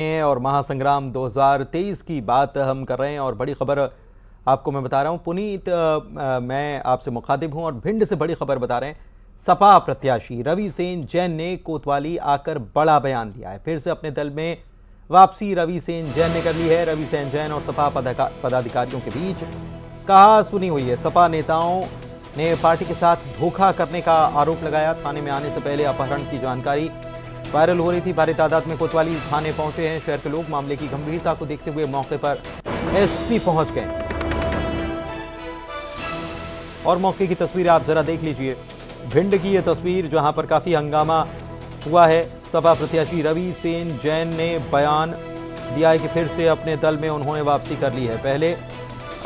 और महासंग्राम 2023 की बात हम कर रहे हैं और बड़ी खबर आपको मैं बता रहा हूं। पुनीत, मैं आपसे मुखातिब हूं और भिंड से बड़ी खबर बता रहे हैं। सपा प्रत्याशी रविसेन जैन ने कोतवाली आकर बड़ा बयान दिया है। फिर से अपने दल में वापसी रविसेन जैन ने कर ली है। रविसेन जैन और सपा पदाधिकारियों के बीच कहा सुनी हुई है। सपा नेताओं ने पार्टी के साथ धोखा करने का आरोप लगाया। थाने में आने से पहले अपहरण की जानकारी वायरल हो रही थी। भारी तादाद में कोतवाली थाने पहुंचे हैं शहर के लोग। मामले की गंभीरता को देखते हुए मौके पर एसपी पहुंच गए और मौके की तस्वीर आप जरा देख लीजिए। भिंड की यह तस्वीर जहां पर काफी हंगामा हुआ है। सपा प्रत्याशी रविसेन जैन ने बयान दिया है कि फिर से अपने दल में उन्होंने वापसी कर ली है। पहले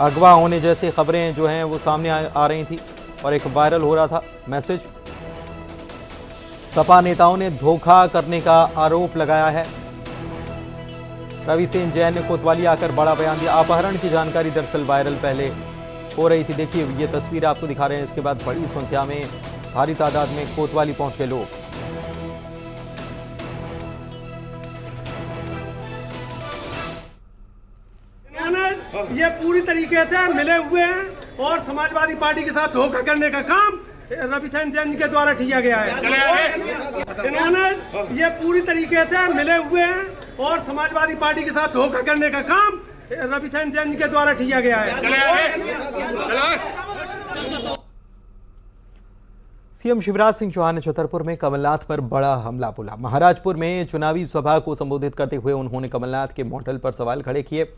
अगवा होने जैसी खबरें जो हैं वो सामने आ रही थी और एक वायरल हो रहा था मैसेज। सपा नेताओं ने धोखा करने का आरोप लगाया है। रविसेन जैन ने कोतवाली आकर बड़ा बयान दिया। अपहरण की जानकारी दरअसल वायरल पहले हो रही थी। देखिए ये तस्वीर आपको दिखा रहे हैं। इसके बाद बड़ी संख्या में भारी तादाद में कोतवाली पहुंच गए लोग। ये पूरी तरीके से मिले हुए हैं और समाजवादी पार्टी के साथ धोखा करने का काम रविसेन जैन के द्वारा किया गया है। इन्होंने ये पूरी तरीके से मिले हुए हैं और समाजवादी पार्टी के साथ धोखा करने का काम रविसेन जैन के द्वारा किया गया है। सीएम शिवराज सिंह चौहान ने छतरपुर में कमलनाथ पर बड़ा हमला बोला। महाराजपुर में चुनावी सभा को संबोधित करते हुए उन्होंने कमलनाथ के मॉडल पर सवाल खड़े किए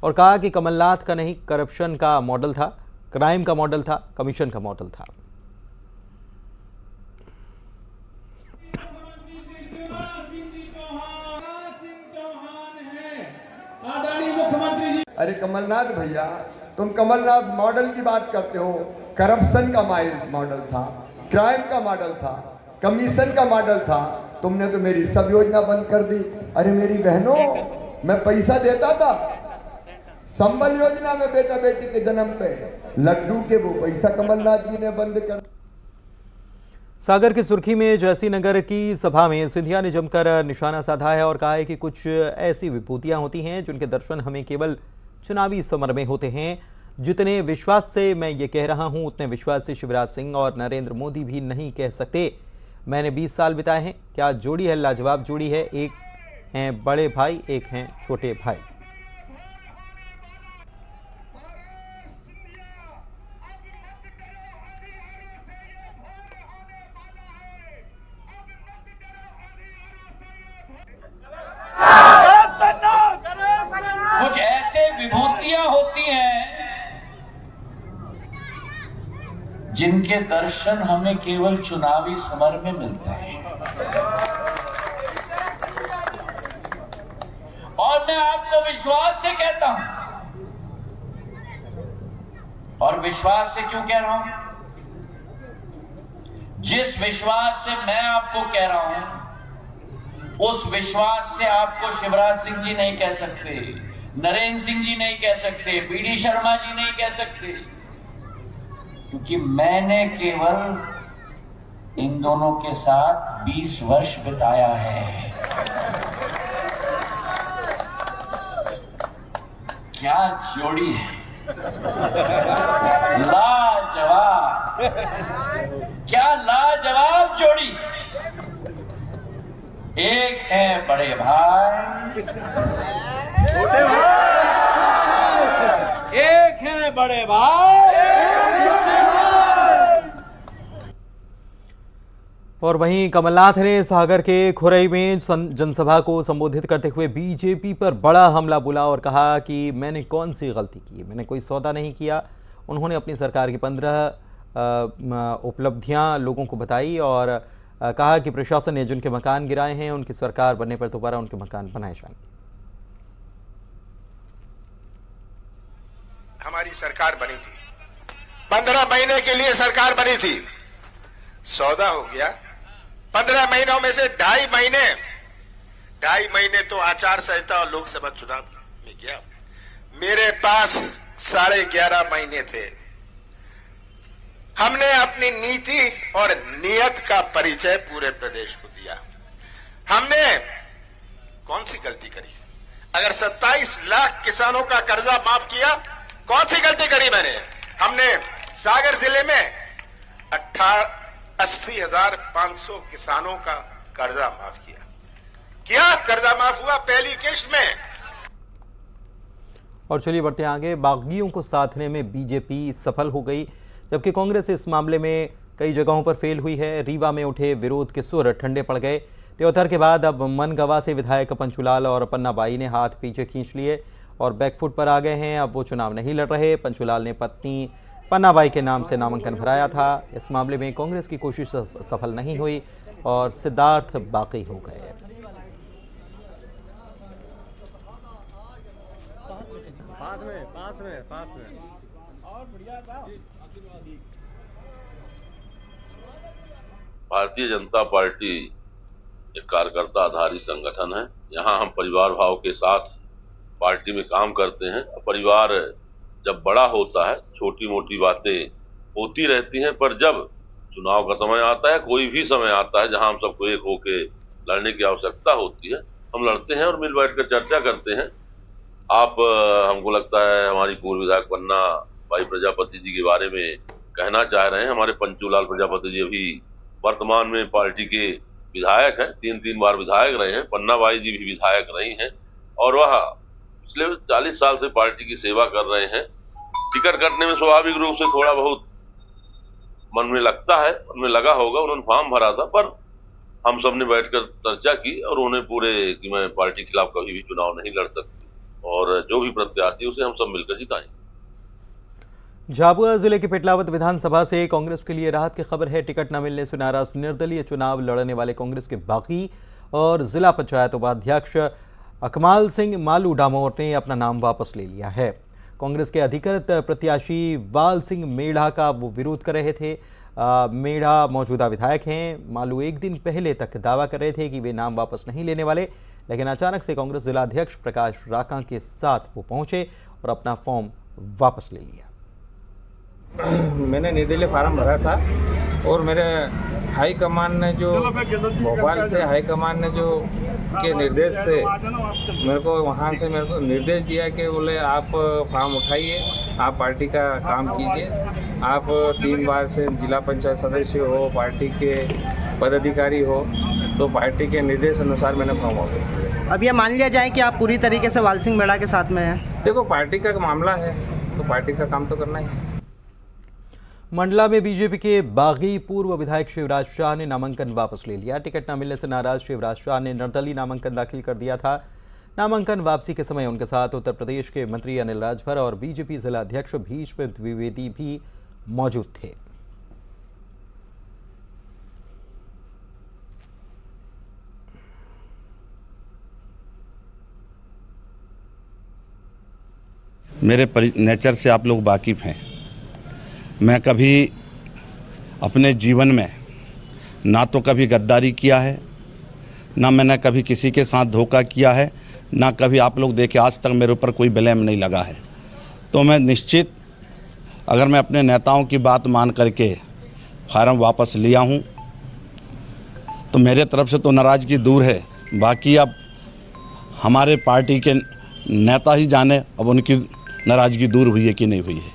और कहा कि कमलनाथ का नहीं करप्शन का मॉडल था, क्राइम का मॉडल था, कमीशन का मॉडल था। अरे कमलनाथ भैया, तुम कमलनाथ मॉडल की बात करते हो। करप्शन का मॉडल था, क्राइम का मॉडल था, कमीशन का मॉडल था। तुमने तो मेरी सब योजना बंद कर दी। अरे मेरी बहनों, मैं पैसा देता था संबल योजना में बेटा बेटी के जन्म पे लड्डू के, वो पैसा कमलनाथ जी ने बंद कर। सागर की सुर्खी में जयसीनगर की सभा में सिंधिया ने जमकर निशाना साधा है और कहा है कि कुछ ऐसी विभूतियां होती हैं जिनके दर्शन हमें केवल चुनावी समर में होते हैं। जितने विश्वास से मैं ये कह रहा हूं उतने विश्वास से शिवराज सिंह और नरेंद्र मोदी भी नहीं कह सकते। मैंने 20 साल बिताए हैं। क्या जोड़ी है, लाजवाब जोड़ी है। एक हैं बड़े भाई, एक हैं छोटे भाई। कुछ ऐसे विभूतियां होती हैं जिनके दर्शन हमें केवल चुनावी समर में मिलते हैं। और मैं आपको विश्वास से कहता हूं, और विश्वास से क्यों कह रहा हूं? जिस विश्वास से मैं आपको कह रहा हूं उस विश्वास से आपको शिवराज सिंह जी नहीं कह सकते, नरेंद्र सिंह जी नहीं कह सकते, बीडी शर्मा जी नहीं कह सकते, क्योंकि मैंने केवल इन दोनों के साथ 20 वर्ष बिताया है। क्या जोड़ी है, लाजवाब, क्या लाजवाब जोड़ी। एक है बड़े भाई, छोटे भाई, एक है बड़े भाई। और वहीं कमलनाथ ने सागर के खुरई में जनसभा को संबोधित करते हुए बीजेपी पर बड़ा हमला बोला और कहा कि मैंने कौन सी गलती की, मैंने कोई सौदा नहीं किया। उन्होंने अपनी सरकार की 15 उपलब्धियां लोगों को बताई और कहा कि प्रशासन ने जिनके मकान गिराए हैं उनकी सरकार बनने पर दोबारा उनके मकान बनाए जाएंगे। हमारी सरकार बनी थी, 15 महीने के लिए सरकार बनी थी। सौदा हो गया 15 महीनों में से 2.5 महीने तो आचार संहिता और लोकसभा चुनाव में गया। मेरे पास 11.5 महीने थे। हमने अपनी नीति और नियत का परिचय पूरे प्रदेश को दिया। हमने कौन सी गलती करी? अगर 27 लाख किसानों का कर्जा माफ किया, कौन सी गलती करी मैंने? हमने सागर जिले में 80,500 किसानों का कर्जा माफ किया। क्या कर्जा माफ हुआ पहली किश्त में? और चलिए बढ़ते हैं आगे। बागियों को साधने में बीजेपी सफल हो गई, जबकि कांग्रेस इस मामले में कई जगहों पर फेल हुई है। रीवा में उठे विरोध के सुर ठंडे पड़ गए। त्योहार के बाद अब मनगवा से विधायक पंचूलाल और पन्नाबाई ने हाथ पीछे खींच लिए और बैकफुट पर आ गए हैं। अब वो चुनाव नहीं लड़ रहे। पंचूलाल ने पत्नी पन्नाबाई के नाम से नामांकन भराया था। इस मामले में कांग्रेस की कोशिश सफल नहीं हुई और सिद्धार्थ बाकी हो गए। भारतीय जनता पार्टी एक कार्यकर्ता आधारित संगठन है। यहाँ हम परिवार भाव के साथ पार्टी में काम करते हैं। परिवार जब बड़ा होता है, छोटी मोटी बातें होती रहती हैं, पर जब चुनाव का समय आता है, कोई भी समय आता है जहां हम सबको एक होके लड़ने की आवश्यकता होती है, हम लड़ते हैं और मिल बैठकर चर्चा करते हैं। आप हमको लगता है हमारी पूर्व विधायक पन्ना भाई प्रजापति जी के बारे में कहना चाह रहे हैं। हमारे पंचूलाल प्रजापति जी अभी वर्तमान में पार्टी के विधायक हैं, 3 बार विधायक रहे हैं। पन्ना बाई जी भी विधायक रही हैं और वह पिछले 40 साल से पार्टी की सेवा कर रहे हैं। टिकट कटने में स्वाभाविक रूप से थोड़ा बहुत मन में लगता है, मन में लगा होगा। उन्होंने फॉर्म भरा था, पर हम सब ने बैठकर चर्चा की और उन्हें पूरे कि मैं पार्टी के खिलाफ कभी भी चुनाव नहीं लड़ सकती और जो भी प्रत्याशी उसे हम सब मिलकर जिताएंगे। झाबुआ जिले के पेटलावद विधानसभा से कांग्रेस के लिए राहत की खबर है। टिकट न मिलने से नाराज निर्दलीय चुनाव लड़ने वाले कांग्रेस के बागी और जिला पंचायत उपाध्यक्ष अकमाल सिंह मालू डामोर ने अपना नाम वापस ले लिया है। कांग्रेस के अधिकृत प्रत्याशी वाल सिंह मेढ़ा का वो विरोध कर रहे थे। मेढ़ा मौजूदा विधायक हैं। मालू एक दिन पहले तक दावा कर रहे थे कि वे नाम वापस नहीं लेने वाले, लेकिन अचानक से कांग्रेस जिलाध्यक्ष प्रकाश राका के साथ वो पहुंचे और अपना फॉर्म वापस ले लिया। मैंने निर्दलीय फार्म भरा था और मेरे हाई कमान ने जो भोपाल से हाई कमान ने जो के निर्देश से मेरे को वहाँ से मेरे को निर्देश दिया कि बोले आप फार्म उठाइए, आप पार्टी का काम कीजिए, आप 3 बार से जिला पंचायत सदस्य हो, पार्टी के पदाधिकारी हो, तो पार्टी के निर्देश अनुसार मैंने फॉर्म वापस किया। अब ये मान लिया जाए कि आप पूरी तरीके से वाल सिंह मेढ़ा के साथ में हैं। देखो, पार्टी का मामला है तो पार्टी का काम तो करना ही है। मंडला में बीजेपी के बागी पूर्व विधायक शिवराज शाह ने नामांकन वापस ले लिया। टिकट न मिलने से नाराज शिवराज शाह ने निर्दलीय नामांकन दाखिल कर दिया था। नामांकन वापसी के समय उनके साथ उत्तर प्रदेश के मंत्री अनिल राजभर और बीजेपी जिला अध्यक्ष भीष्म द्विवेदी भी मौजूद थे। मेरे नेचर से आप लोग वाकिफ़ हैं। मैं कभी अपने जीवन में ना तो कभी गद्दारी किया है, ना मैंने कभी किसी के साथ धोखा किया है, ना कभी आप लोग देखे आज तक मेरे ऊपर कोई ब्लेम नहीं लगा है। तो मैं निश्चित अगर मैं अपने नेताओं की बात मान करके फार्म वापस लिया हूँ तो मेरे तरफ से तो नाराज़गी दूर है। बाकी अब हमारे पार्टी के नेता ही जाने अब उनकी नाराज़गी दूर हुई है कि नहीं हुई है।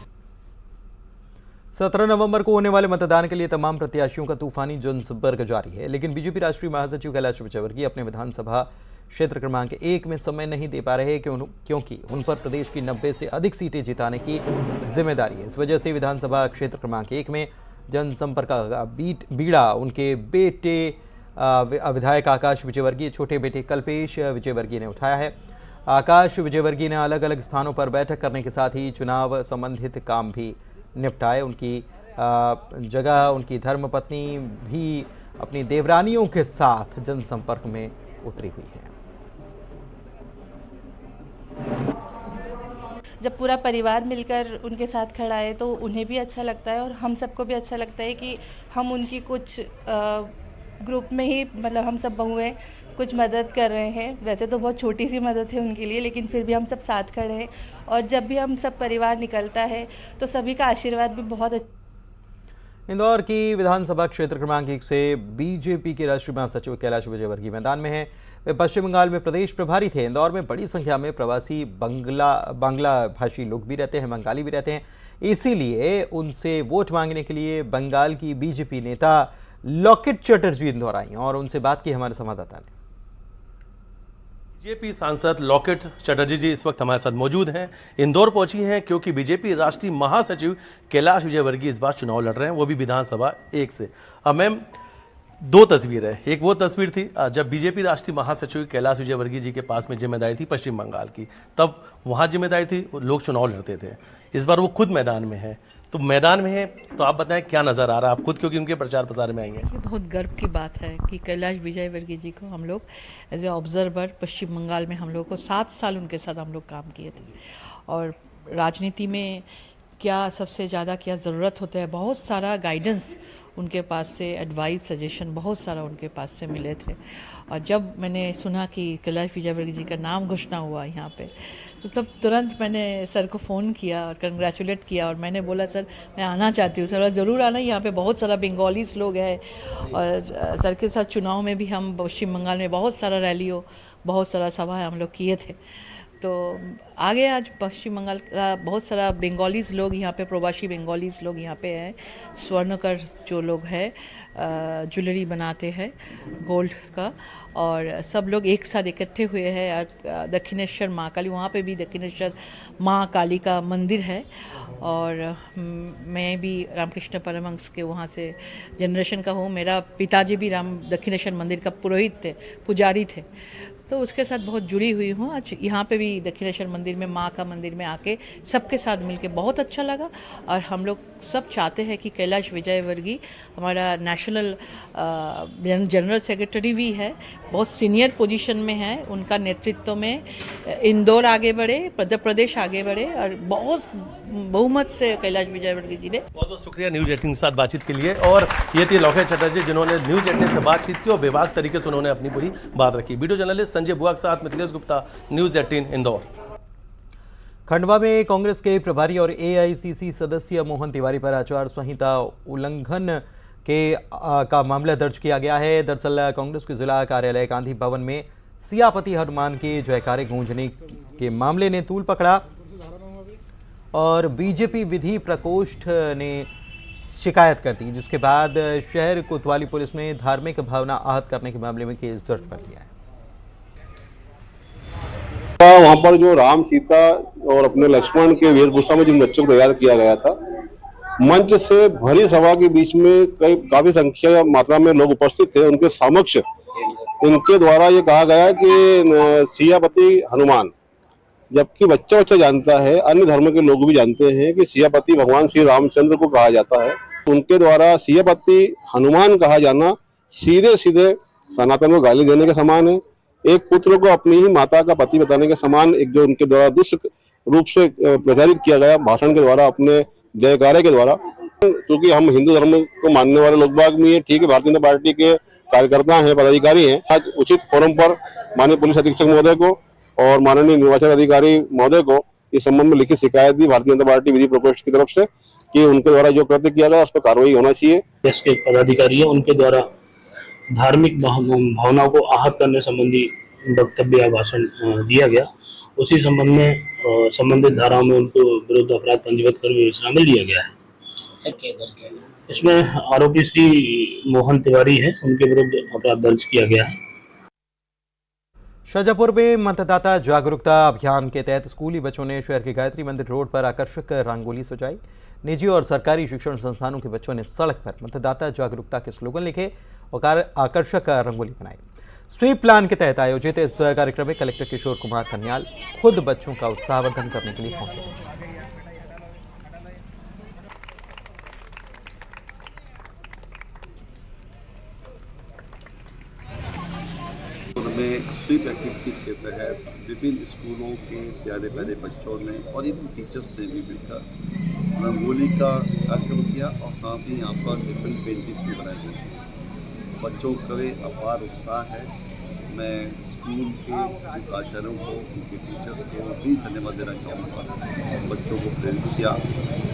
17 नवंबर को होने वाले मतदान के लिए तमाम प्रत्याशियों का तूफानी जनसंपर्क जारी है, लेकिन बीजेपी राष्ट्रीय महासचिव कैलाश विजयवर्गीय अपने विधानसभा क्षेत्र क्रमांक 1 में समय नहीं दे पा रहे क्योंकि उन पर प्रदेश की 90 से अधिक सीटें जिताने की जिम्मेदारी है। इस वजह से विधानसभा क्षेत्र क्रमांक 1 में जनसंपर्क का बीड़ा उनके बेटे विधायक आकाश विजयवर्गीय, छोटे बेटे कल्पेश विजयवर्गीय ने उठाया है। आकाश विजयवर्गीय ने अलग अलग स्थानों पर बैठक करने के साथ ही चुनाव संबंधित काम भी निपटाए। उनकी जगह उनकी धर्मपत्नी भी अपनी देवरानियों के साथ जनसंपर्क में उतरी हुई है। जब पूरा परिवार मिलकर उनके साथ खड़ा है तो उन्हें भी अच्छा लगता है और हम सबको भी अच्छा लगता है कि हम उनकी कुछ ग्रुप में ही मतलब हम सब बहुएं कुछ मदद कर रहे हैं। वैसे तो बहुत छोटी सी मदद है उनके लिए, लेकिन फिर भी हम सब साथ खड़े हैं और जब भी हम सब परिवार निकलता है तो सभी का आशीर्वाद भी बहुत अच्छा। इंदौर की विधानसभा क्षेत्र क्रमांक 1 से बीजेपी के राष्ट्रीय महासचिव कैलाश विजयवर्गीय मैदान में हैं। वे पश्चिम बंगाल में प्रदेश प्रभारी थे। इंदौर में बड़ी संख्या में प्रवासी बांग्ला भाषी लोग भी रहते हैं, बंगाली भी रहते हैं। इसीलिए उनसे वोट मांगने के लिए बंगाल की बीजेपी नेता लॉकेट चटर्जी इंदौर आई और उनसे बात की हमारे संवाददाता ने। बीजेपी सांसद लॉकेट चटर्जी जी इस वक्त हमारे साथ मौजूद हैं, इंदौर पहुंची हैं क्योंकि बीजेपी राष्ट्रीय महासचिव कैलाश विजयवर्गीय इस बार चुनाव लड़ रहे हैं, वो भी विधानसभा 1 से। अब मैम, 2 तस्वीरें हैं। एक वो तस्वीर थी जब बीजेपी राष्ट्रीय महासचिव कैलाश विजयवर्गीय जी के पास में जिम्मेदारी थी पश्चिम बंगाल की, तब वहाँ जिम्मेदारी थी, लोग चुनाव लड़ते थे। इस बार वो खुद मैदान में है, तो मैदान में है तो आप बताएं क्या नज़र आ रहा है आप खुद, क्योंकि उनके प्रचार प्रसार में आई हैं। ये बहुत गर्व की बात है कि कैलाश विजयवर्गीय जी को हम लोग एज ए ऑब्जर्वर पश्चिम बंगाल में हम लोग को 7 साल उनके साथ हम लोग काम किए थे। और राजनीति में क्या सबसे ज़्यादा क्या ज़रूरत होता है, बहुत सारा गाइडेंस उनके पास से, एडवाइस सजेशन बहुत सारा उनके पास से मिले थे। और जब मैंने सुना कि कैलाश विजयवर्गीय जी का नाम घोषणा हुआ यहाँ पे, तो तब तुरंत मैंने सर को फ़ोन किया और कंग्रेचुलेट किया और मैंने बोला सर मैं आना चाहती हूँ। सर ज़रूर आना, यहाँ पे बहुत सारा बंगालीस लोग हैं और सर के साथ चुनाव में भी हम पश्चिम बंगाल में बहुत सारा रैलियों, बहुत सारा सभा हम लोग किए थे। तो आगे आज पश्चिम बंगाल का बहुत सारा बंगालीस लोग यहाँ पे, प्रवासी बंगालीस लोग यहाँ पे हैं। स्वर्णकर जो लोग हैं, ज्वेलरी बनाते हैं गोल्ड का, और सब लोग एक साथ इकट्ठे हुए हैं। दक्षिणेश्वर माँ काली, वहाँ पे भी दक्षिणेश्वर माँ काली का मंदिर है। और मैं भी रामकृष्ण परमहंस के वहाँ से जनरेशन का हूँ। मेरा पिताजी भी दक्षिणेश्वर मंदिर का पुरोहित थे, पुजारी थे, तो उसके साथ बहुत जुड़ी हुई हूँ। आज यहाँ पे भी दक्षिणेश्वर मंदिर में, माँ का मंदिर में आके सबके साथ मिलके बहुत अच्छा लगा। और हम लोग सब चाहते हैं कि कैलाश विजयवर्गीय हमारा नेशनल जनरल सेक्रेटरी भी है, बहुत सीनियर पोजीशन में है। उनका नेतृत्व में इंदौर आगे बढ़े, मध्य प्रदेश आगे बढ़े और बहुत बहुमत से कैलाश विजयवर्गीय जी ने। बहुत बहुत शुक्रिया न्यूज़ 18 के साथ बातचीत के लिए। और ये थी लॉकेट चटर्जी जिन्होंने न्यूज़ 18 से बातचीत की और बेबाक तरीके से उन्होंने अपनी पूरी बात रखी। वीडियो जर्नलिस्ट संजय बुआ के साथ मिथिलेश गुप्ता, न्यूज़ 18 इंदौर। खंडवा में कांग्रेस के प्रभारी और एआईसीसी सदस्य मोहन तिवारी पर आचार संहिता उल्लंघन का मामला दर्ज किया गया है। दरअसल कांग्रेस के जिला कार्यालय गांधी भवन में सियापति हनुमान के जयकारे गूंजने के मामले ने तूल पकड़ा और बीजेपी विधि प्रकोष्ठ ने शिकायत कर दी, जिसके बाद शहर कोतवाली पुलिस ने धार्मिक भावना आहत करने के मामले में केस दर्ज कर लिया है। वहाँ पर जो राम, सीता और अपने लक्ष्मण के वेशभूषा में जिन बच्चों को तैयार किया गया था, मंच से भरी सभा के बीच में काफी संख्या मात्रा में लोग उपस्थित थे। उनके समक्ष इनके द्वारा ये कहा गया कि सियापति हनुमान, जबकि बच्चा जानता है, अन्य धर्म के लोग भी जानते हैं कि सियापति भगवान श्री रामचंद्र को कहा जाता है। उनके द्वारा सियापति हनुमान कहा जाना सीधे सीधे सनातन को गाली देने के समान है। एक पुत्र को अपनी ही माता का पति बताने के समान एक जो उनके द्वारा दुष्ट रूप से प्रचारित किया गया भाषण के द्वारा, अपने जयकारे के द्वारा, क्योंकि हम हिंदू धर्म को मानने वाले लोग बाग भी हैं, ठीक है, भारतीय जनता पार्टी के कार्यकर्ता हैं, पदाधिकारी हैं। आज उचित फोरम पर माननीय पुलिस अधीक्षक महोदय को और माननीय निर्वाचन अधिकारी महोदय को इस संबंध में लिखित शिकायत दी भारतीय जनता पार्टी विधि प्रकोष्ठ की तरफ से कि उनके द्वारा जो कृत्य किया गया उस पर कार्रवाई होना चाहिए। देश के पदाधिकारी हैं, उनके द्वारा धार्मिक भावनाओं को आहत करने संबंधी वक्तव्य या भाषण दिया गया, उसी संबंध में संबंधित धाराओं में उनको विरुद्ध अपराध पंजीबद्ध कर शामिल दिया गया है। इसमें आरोपी श्री मोहन तिवारी है, उनके विरुद्ध अपराध दर्ज किया गया है। शाहजहांपुर में मतदाता जागरूकता अभियान के तहत स्कूली बच्चों ने शहर के गायत्री मंदिर रोड पर आकर्षक रंगोली सजाई। निजी और सरकारी शिक्षण संस्थानों के बच्चों ने सड़क पर मतदाता जागरूकता के स्लोगन लिखे और आकर्षक रंगोली बनाई। स्वीप प्लान के तहत आयोजित इस कार्यक्रम में कलेक्टर किशोर कुमार कन्याल खुद बच्चों का उत्साहवर्धन करने के लिए पहुंचे। में स्वीप एक्टिविटीज़ के तहत विभिन्न स्कूलों के प्यारे प्यारे बच्चों ने और इवन टीचर्स ने भी मिलकर रंगोली का कार्यक्रम किया और साथ ही यहाँ पर डिफरेंट पेंटिंग्स भी बनाई गई। बच्चों का अपार उत्साह है। मैं स्कूल के आचार्यों को, उनके टीचर्स को भी धन्यवाद देना चाहूँगा। बच्चों को प्रेरित किया,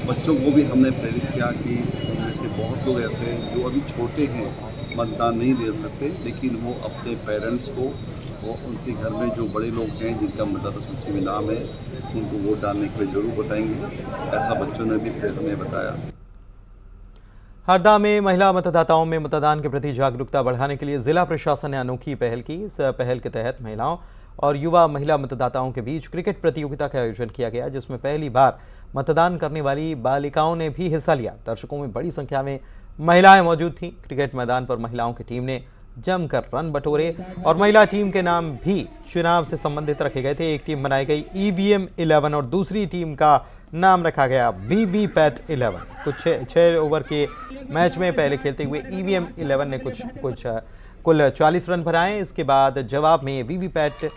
बच्चों को भी हमने प्रेरित किया कि उनमें से बहुत लोग ऐसे हैं जो अभी छोटे हैं, मतदान नहीं दे सकते, लेकिन वो अपने पेरेंट्स को और उनके घर में जो बड़े लोग हैं जिनका मतदाता सूची में नाम है उनको वोट डालने के लिए जरूर बताएंगे। ऐसा बच्चों ने भी फिर हमें बताया। हरदा में महिला मतदाताओं में मतदान के प्रति जागरूकता बढ़ाने के लिए जिला प्रशासन ने अनोखी पहल की। इस पहल के तहत महिलाओं और युवा महिला मतदाताओं के बीच क्रिकेट प्रतियोगिता का आयोजन किया गया, जिसमें पहली बार मतदान करने वाली बालिकाओं ने भी हिस्सा लिया। दर्शकों में बड़ी संख्या में महिलाएं मौजूद थीं। क्रिकेट मैदान पर महिलाओं की टीम ने जमकर रन बटोरे और महिला टीम के नाम भी चुनाव से संबंधित रखे गए थे। एक टीम बनाई गई EVM 11 और दूसरी टीम का नाम रखा गया VVPAT 11। कुछ 6 ओवर के मैच में पहले खेलते हुए EVM 11 ने कुल 40 रन बनाए। इसके बाद जवाब में VVPAT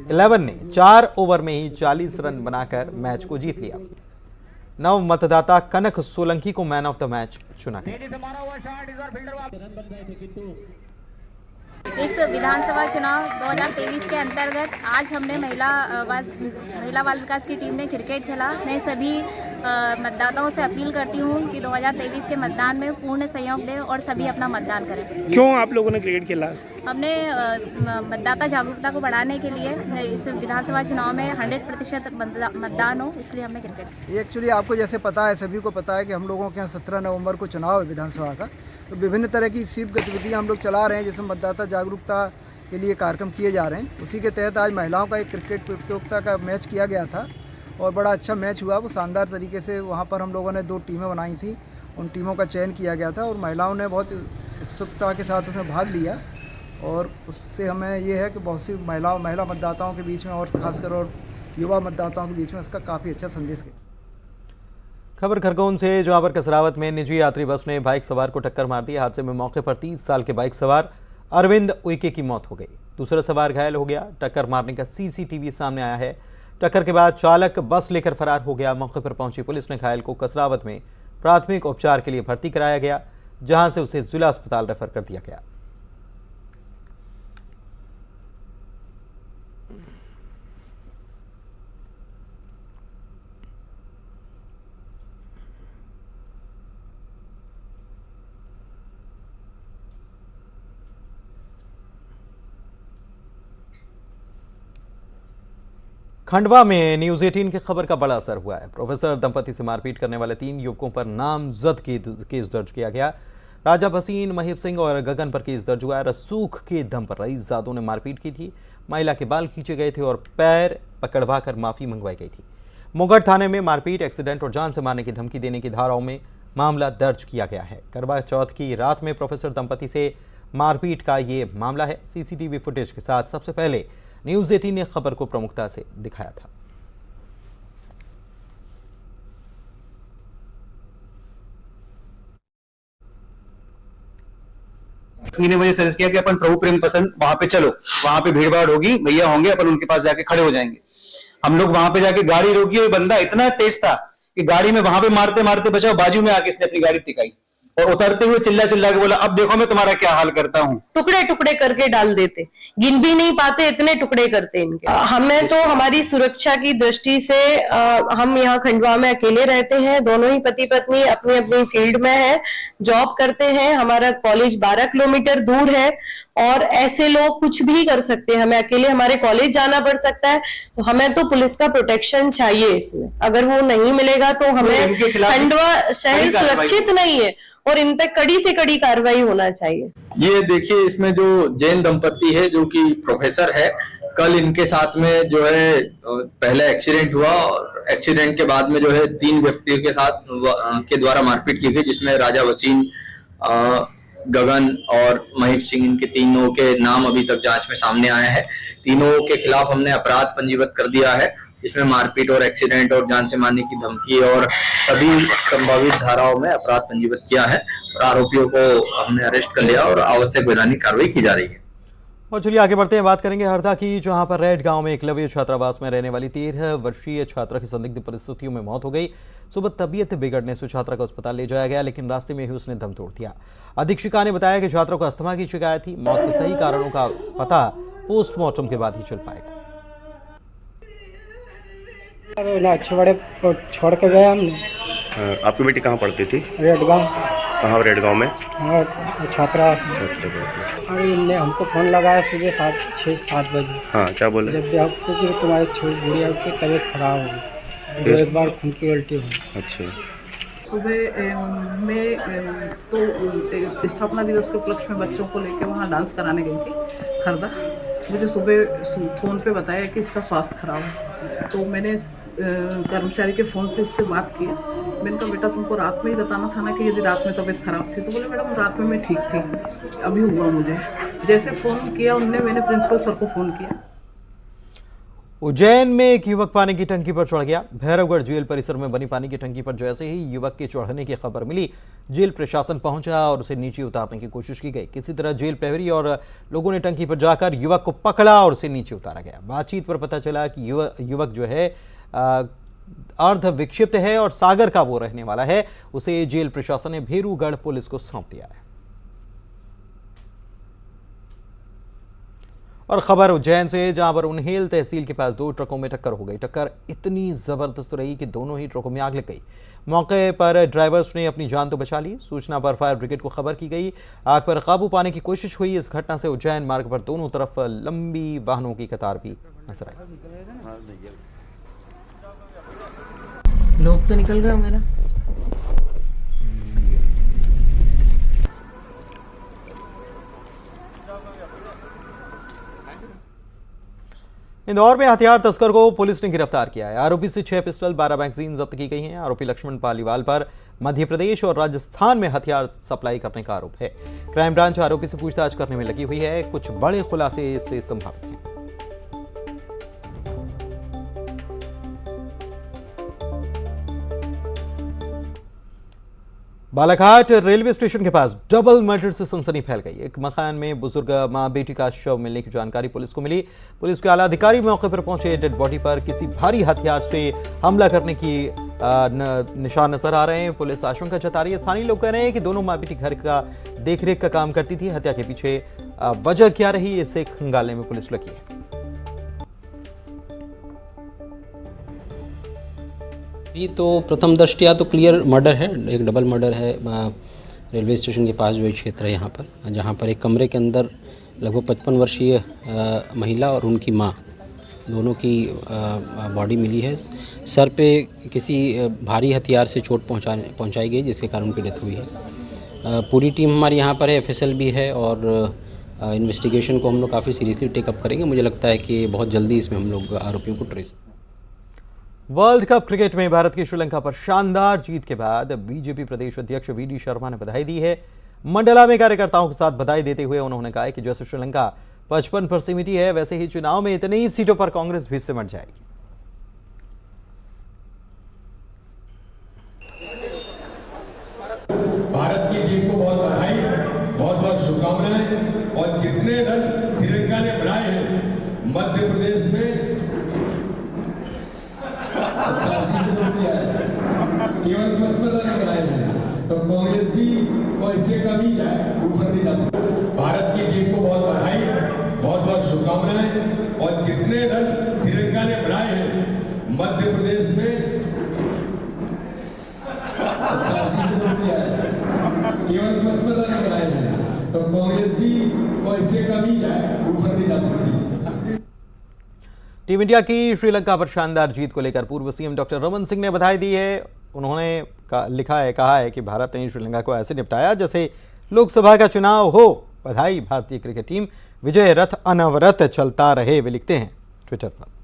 11 ने 4 ओवर में ही 40 रन बनाकर मैच को जीत लिया। नव मतदाता कनक सोलंकी को मैन ऑफ द मैच चुना गया। इस विधानसभा चुनाव 2023 के अंतर्गत आज हमने महिला बाल विकास की टीम ने क्रिकेट खेला। मैं सभी मतदाताओं से अपील करती हूं कि 2023 के मतदान में पूर्ण सहयोग दें और सभी अपना मतदान करें। क्यों आप लोगों ने क्रिकेट खेला? हमने मतदाता जागरूकता को बढ़ाने के लिए इस विधानसभा चुनाव में 100% मतदान हो, इसलिए हमने क्रिकेट। एक्चुअली आपको जैसे पता है, सभी को पता है कि हम लोगों के यहाँ 17 नवंबर को चुनाव है विधानसभा का, तो विभिन्न तरह की स्वीप गतिविधियाँ हम लोग चला रहे हैं, जिसमें मतदाता जागरूकता के लिए कार्यक्रम किए जा रहे हैं। उसी के तहत आज महिलाओं का एक क्रिकेट प्रतियोगिता का मैच किया गया था और बड़ा अच्छा मैच हुआ। वो शानदार तरीके से वहाँ पर हम लोगों ने 2 टीमें बनाई थी, उन टीमों का चयन किया गया था और महिलाओं ने बहुत उत्सुकता के साथ उसमें भाग लिया और उससे हमें ये है कि बहुत सी महिला मतदाताओं के बीच में और खासकर और युवा मतदाताओं के बीच में इसका काफ़ी अच्छा संदेश है। खबर खरगोन से, जहां पर कसरावत में निजी यात्री बस ने बाइक सवार को टक्कर मार दी। हादसे में मौके पर 30 साल के बाइक सवार अरविंद उइके की मौत हो गई। दूसरा सवार घायल हो गया। टक्कर मारने का CCTV सामने आया है। टक्कर के बाद चालक बस लेकर फरार हो गया। मौके पर पहुंची पुलिस ने घायल को कसरावत में प्राथमिक उपचार के लिए भर्ती कराया गया, जहां से उसे जिला अस्पताल रेफर कर दिया गया। खंडवा में न्यूज़ 18 की खबर का बड़ा असर हुआ है। प्रोफेसर दंपति से मारपीट करने वाले 3 युवकों पर नामजद केस दर्ज किया गया। राजा भसीन, महीप सिंह और गगन पर केस दर्ज हुआ है। रसूख के दम पर रईसजादों ने मारपीट की थी। महिला के बाल खींचे गए थे और पैर पकड़वा कर माफी मंगवाई गई थी। मुगड़ थाने में मारपीट, एक्सीडेंट और जान से मारने की धमकी देने की धाराओं में मामला दर्ज किया गया है। करवा चौथ की रात में प्रोफेसर दंपति से मारपीट का ये मामला है। CCTV फुटेज के साथ सबसे पहले न्यूज़ 18 ने खबर को प्रमुखता से दिखाया था। 3 बजे सजेस्ट किया कि अपन प्रभु प्रेम पसंद वहां पे चलो, वहां पे भीड़ भाड़ होगी, भैया होंगे, अपन उनके पास जाके खड़े हो जाएंगे। हम लोग वहां पे जाके गाड़ी रोकी और बंदा इतना तेज था कि गाड़ी में वहां पे मारते मारते बचाओ, बाजू में आके इसने अपनी गाड़ी टिकाई और उतरते हुए चिल्ला चिल्ला के बोला, अब देखो मैं तुम्हारा क्या हाल करता हूँ। टुकड़े टुकड़े करके डाल देते, गिन भी नहीं पाते, इतने टुकड़े करते इनके। हमें तो हमारी सुरक्षा की दृष्टि से हम यहाँ खंडवा में अकेले रहते हैं। दोनों ही पति पत्नी अपनी अपनी फील्ड में है, जॉब करते हैं। हमारा कॉलेज 12 किलोमीटर दूर है और ऐसे लोग कुछ भी कर सकते हैं। हमें अकेले हमारे कॉलेज जाना पड़ सकता है, तो हमें तो पुलिस का प्रोटेक्शन चाहिए इसमें। अगर वो नहीं मिलेगा तो हमें खंडवा शहर सुरक्षित नहीं है और इन पे कड़ी से कड़ी कार्रवाई होना चाहिए। ये देखिए, इसमें जो जैन दंपति है जो कि प्रोफेसर है, कल इनके साथ में जो है पहले एक्सीडेंट हुआ और एक्सीडेंट के बाद में जो है 3 व्यक्तियों के साथ के द्वारा मारपीट की गई, जिसमें राजा वसीम, गगन और महीप सिंह, इनके तीनों के नाम अभी तक जांच में सामने आए हैं। तीनों के खिलाफ हमने अपराध पंजीबद्ध कर दिया है, इसमें मारपीट और एक्सीडेंट और जान से मारने की धमकी और सभी संभावित धाराओं में अपराध पंजीबद्ध किया है और आरोपियों को हमने अरेस्ट कर लिया और आवश्यक वैधानिक कार्रवाई की जा रही है। और चलिए आगे बढ़ते हैं, बात करेंगे हरदा की, जहां पर रेड गांव में एकलव्य छात्रावास में रहने वाली 13 वर्षीय छात्रा की संदिग्ध परिस्थितियों में मौत हो गई। सुबह तबीयत बिगड़ने से छात्रा को अस्पताल ले जाया गया, लेकिन रास्ते में ही उसने दम तोड़ दिया। अधीक्षिका ने बताया कि छात्रा को अस्थमा की शिकायत थी। मौत के सही कारणों का पता पोस्टमार्टम के बाद ही चल पाएगा। छोड़ के गया हमने। आपकी बेटी कहाँ पढ़ती थी? रेड गांव। कहाँ रेडगांव में? हाँ, छात्रावास में। अरे इनने हमको फ़ोन लगाया सुबह 6-7 बजे। हाँ, क्या बोले? जब भी आपको कि तुम्हारी गुड़िया की तबीयत खराब हो गई, एक बार खून की उल्टी हुई। अच्छा। सुबह मैं तो स्थापना दिवस के उपलक्ष्य में बच्चों को लेकर वहाँ डांस कराने गई थी खरदा। मुझे सुबह फ़ोन पे बताया कि इसका स्वास्थ्य खराब है, तो मैंने कर्मचारी के फ़ोन से इससे बात की। मैंने कहा बेटा तुमको रात में ही बताना था ना कि यदि रात में तबीयत खराब थी। तो बोले मैडम रात में मैं ठीक थी, अभी हुआ मुझे। जैसे फ़ोन किया उनने, मैंने प्रिंसिपल सर को फ़ोन किया। उज्जैन में एक युवक पानी की टंकी पर चढ़ गया। भैरवगढ़ जेल परिसर में बनी पानी की टंकी पर जैसे ही युवक के चढ़ने की खबर मिली, जेल प्रशासन पहुंचा और उसे नीचे उतारने की कोशिश की गई। किसी तरह जेल प्रहरी और लोगों ने टंकी पर जाकर युवक को पकड़ा और उसे नीचे उतारा गया। बातचीत पर पता चला कि युवक जो है अर्ध विक्षिप्त है और सागर का वो रहने वाला है। उसे जेल प्रशासन ने भेरूगढ़ पुलिस को सौंप दिया है। और खबर उज्जैन से, जहां पर उन्हेल तहसील के पास 2 ट्रकों में टक्कर हो गई। टक्कर इतनी जबरदस्त रही कि दोनों ही ट्रकों में आग लग गई। मौके पर ड्राइवर्स ने अपनी जान तो बचा ली। सूचना पर फायर ब्रिगेड को खबर की गई। आग पर काबू पाने की कोशिश हुई। इस घटना से उज्जैन मार्ग पर दोनों तरफ लंबी वाहनों की कतार भी नजर आई। लोग तो निकल गए मेरा। इंदौर में हथियार तस्कर को पुलिस ने गिरफ्तार किया है। आरोपी से 6 पिस्टल, 12 मैगजीन जब्त की गई हैं। आरोपी लक्ष्मण पालीवाल पर मध्य प्रदेश और राजस्थान में हथियार सप्लाई करने का आरोप है। क्राइम ब्रांच आरोपी से पूछताछ करने में लगी हुई है। कुछ बड़े खुलासे इससे संभावित हैं। बालाघाट रेलवे स्टेशन के पास डबल मर्डर से सनसनी फैल गई। एक मकान में बुजुर्ग मां बेटी का शव मिलने की जानकारी पुलिस को मिली। पुलिस के आला अधिकारी मौके पर पहुंचे। डेड बॉडी पर किसी भारी हथियार से हमला करने की निशान नजर आ रहे हैं। पुलिस आशंका जता रही है। स्थानीय लोग कह रहे हैं कि दोनों मां बेटी घर का देखरेख का काम करती थी। हत्या के पीछे वजह क्या रही, इसे खंगालने में पुलिस लगी है। ये तो प्रथम दृष्टया तो क्लियर मर्डर है, एक डबल मर्डर है। रेलवे स्टेशन के पास जो एक क्षेत्र है यहाँ पर, जहाँ पर एक कमरे के अंदर लगभग 55 वर्षीय महिला और उनकी माँ दोनों की बॉडी मिली है। सर पे किसी भारी हथियार से चोट पहुँचाई गई, जिसके कारण उनकी डेथ हुई है। पूरी टीम हमारी यहाँ पर है, FSL भी है और इन्वेस्टिगेशन को हम लोग काफ़ी सीरियसली टेकअप करेंगे। मुझे लगता है कि बहुत जल्दी इसमें हम लोग आरोपियों को ट्रेस। वर्ल्ड कप क्रिकेट में भारत की श्रीलंका पर शानदार जीत के बाद बीजेपी प्रदेश अध्यक्ष VD शर्मा ने बधाई दी है। मंडला में कार्यकर्ताओं के साथ बधाई देते हुए उन्होंने कहा कि जैसे श्रीलंका 55 पर सिमटी है, वैसे ही चुनाव में इतनी ही सीटों पर कांग्रेस भी सिमट जाएगी। भारत की टीम को बहुत बधाई, बहुत बहुत शुभकामनाएं। और जितने रन श्रीलंका ने बनाए हैं मध्य प्रदेश में, केवल 55 रन बनाए हैं, तो कांग्रेस भी को इससे कम ही है, ऊपर नहीं जा सकता। भारत की टीम को बहुत बधाई, बहुत बहुत शुभकामनाएं। और जितने रन श्रीलंका ने बनाए हैं मध्य प्रदेश में, केवल 55 रन बनाए हैं, तो कांग्रेस भी को इससे कम ही है, ऊपर नहीं जा सकती। टीम इंडिया की श्रीलंका पर शानदार जीत को लेकर पूर्व सीएम डॉक्टर रमन सिंह ने बधाई दी है। उन्होंने कहा है कि भारत ने श्रीलंका को ऐसे निपटाया जैसे लोकसभा का चुनाव हो। बधाई भारतीय क्रिकेट टीम, विजय रथ अनवरत चलता रहे, वे लिखते हैं ट्विटर पर।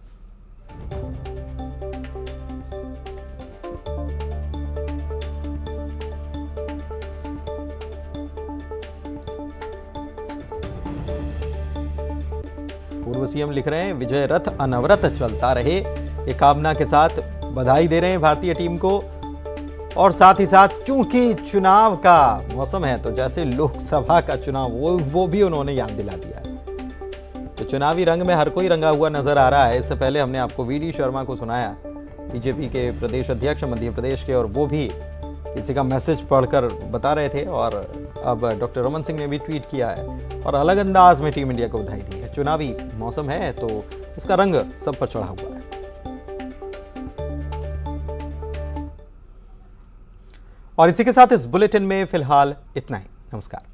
पूर्व सीएम लिख रहे हैं विजय रथ अनवरत चलता रहे, ये कामना के साथ बधाई दे रहे हैं भारतीय टीम को। और साथ ही साथ चूंकि चुनाव का मौसम है, तो जैसे लोकसभा का चुनाव वो भी उन्होंने याद दिला दिया है। तो चुनावी रंग में हर कोई रंगा हुआ नजर आ रहा है। इससे पहले हमने आपको VD शर्मा को सुनाया, बीजेपी के प्रदेश अध्यक्ष मध्य प्रदेश के, और वो भी किसी का मैसेज पढ़कर बता रहे थे। और अब डॉक्टर रमन सिंह ने भी ट्वीट किया है और अलग अंदाज में टीम इंडिया को बधाई दी है। चुनावी मौसम है तो इसका रंग सब पर चढ़ा हुआ है। और इसी के साथ इस बुलेटिन में फिलहाल इतना ही। नमस्कार।